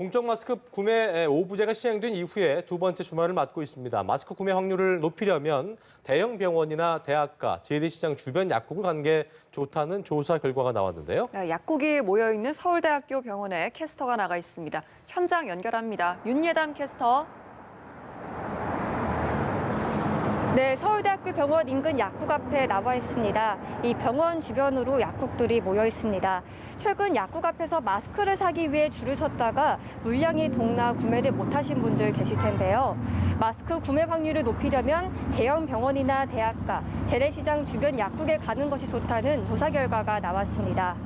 공적 마스크 구매 오부제가 시행된 이후에 두 번째 주말을 맞고 있습니다. 마스크 구매 확률을 높이려면 대형 병원이나 대학가, 재래시장 주변 약국을 가는 게 좋다는 조사 결과가 나왔는데요. 약국이 모여있는 서울대학교 병원에 캐스터가 나가 있습니다. 현장 연결합니다. 윤예담 캐스터. 네, 서울대학교 병원 인근 약국 앞에 나와 있습니다. 이 병원 주변으로 약국들이 모여 있습니다. 최근 약국 앞에서 마스크를 사기 위해 줄을 섰다가 물량이 동나 구매를 못하신 분들 계실 텐데요. 마스크 구매 확률을 높이려면 대형 병원이나 대학가, 재래시장 주변 약국에 가는 것이 좋다는 조사 결과가 나왔습니다.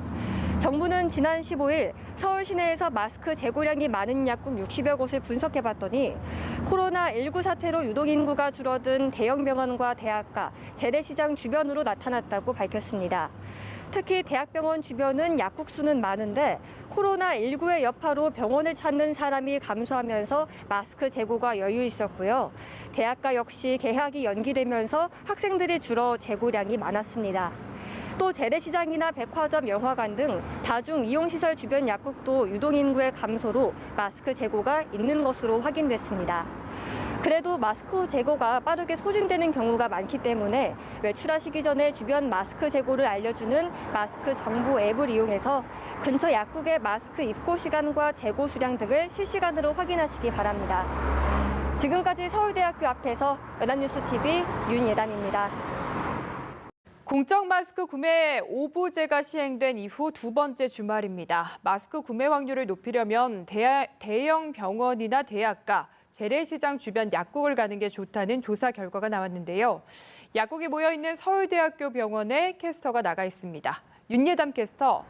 정부는 지난 15일 서울 시내에서 마스크 재고량이 많은 약국 60여 곳을 분석해봤더니 코로나19 사태로 유동인구가 줄어든 대형 병원과 대학가, 재래시장 주변으로 나타났다고 밝혔습니다. 특히 대학병원 주변은 약국 수는 많은데 코로나19의 여파로 병원을 찾는 사람이 감소하면서 마스크 재고가 여유 있었고요. 대학가 역시 개학이 연기되면서 학생들이 줄어 재고량이 많았습니다. 또 재래시장이나 백화점, 영화관 등 다중 이용시설 주변 약국도 유동인구의 감소로 마스크 재고가 있는 것으로 확인됐습니다. 그래도 마스크 재고가 빠르게 소진되는 경우가 많기 때문에 외출하시기 전에 주변 마스크 재고를 알려주는 마스크 정보 앱을 이용해서 근처 약국의 마스크 입고 시간과 재고 수량 등을 실시간으로 확인하시기 바랍니다. 지금까지 서울대학교 앞에서 연합뉴스TV 윤예담입니다. 공적 마스크 구매 오부제가 시행된 이후 두 번째 주말입니다. 마스크 구매 확률을 높이려면 대형 병원이나 대학가, 재래시장 주변 약국을 가는 게 좋다는 조사 결과가 나왔는데요. 약국이 모여있는 서울대학교 병원에 캐스터가 나가 있습니다. 윤예담 캐스터.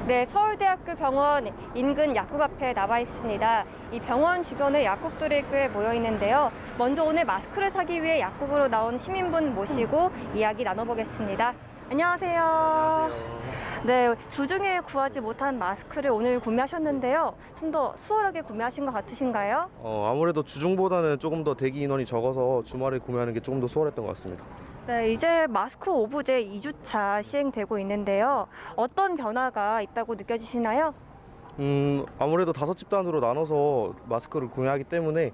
네, 서울대학교 병원 인근 약국 앞에 나와 있습니다. 이 병원 주변에 약국들이 꽤 모여 있는데요. 먼저 오늘 마스크를 사기 위해 약국으로 나온 시민분 모시고 이야기 나눠보겠습니다. 안녕하세요. 안녕하세요. 네, 주중에 구하지 못한 마스크를 오늘 구매하셨는데요. 좀 더 수월하게 구매하신 것 같으신가요? 아무래도 주중보다는 조금 더 대기 인원이 적어서 주말에 구매하는 게 조금 더 수월했던 것 같습니다. 네, 이제 마스크 오부제 2주차 시행되고 있는데요. 어떤 변화가 있다고 느껴지시나요? 아무래도 5집단으로 나눠서 마스크를 구매하기 때문에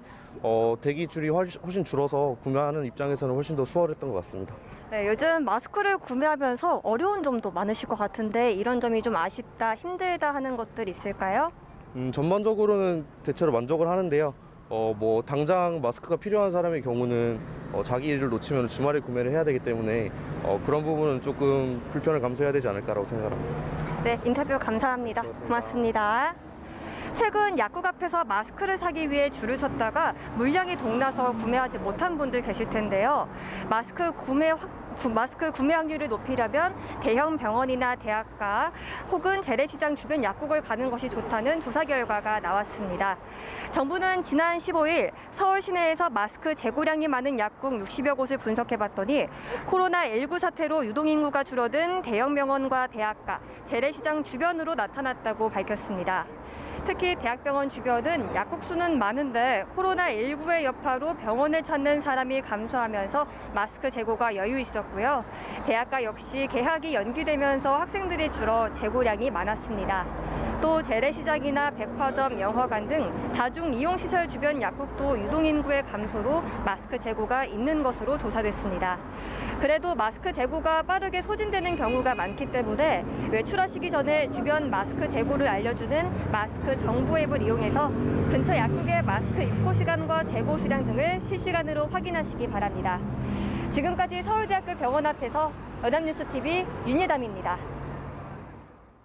대기 줄이 훨씬 줄어서 구매하는 입장에서는 훨씬 더 수월했던 것 같습니다. 네, 요즘 마스크를 구매하면서 어려운 점도 많으실 것 같은데 이런 점이 좀 아쉽다, 힘들다 하는 것들 있을까요? 전반적으로는 대체로 만족을 하는데요. 뭐 당장 마스크가 필요한 사람의 경우는 자기 일을 놓치면 주말에 구매를 해야 되기 때문에 그런 부분은 조금 불편을 감수해야 되지 않을까라고 생각합니다. 네, 인터뷰 감사합니다. 고맙습니다. 최근 약국 앞에서 마스크를 사기 위해 줄을 섰다가 물량이 동나서 구매하지 못한 분들 계실 텐데요. 마스크 구매 확률을 높이려면 대형 병원이나 대학가 혹은 재래시장 주변 약국을 가는 것이 좋다는 조사 결과가 나왔습니다. 정부는 지난 15일 서울 시내에서 마스크 재고량이 많은 약국 60여 곳을 분석해봤더니 코로나19 사태로 유동인구가 줄어든 대형 병원과 대학가, 재래시장 주변으로 나타났다고 밝혔습니다. 특히 대학병원 주변은 약국 수는 많은데 코로나19의 여파로 병원을 찾는 사람이 감소하면서 마스크 재고가 여유 있었고요. 대학가 역시 개학이 연기되면서 학생들이 줄어 재고량이 많았습니다. 또 재래시장이나 백화점, 영화관 등 다중 이용시설 주변 약국도 유동인구의 감소로 마스크 재고가 있는 것으로 조사됐습니다. 그래도 마스크 재고가 빠르게 소진되는 경우가 많기 때문에 외출하시기 전에 주변 마스크 재고를 알려주는 마스크 정보 앱을 이용해서 근처 약국의 마스크 입고 시간과 재고 수량 등을 실시간으로 확인하시기 바랍니다. 지금까지 서울대학교 병원 앞에서 연합뉴스TV 윤예담입니다.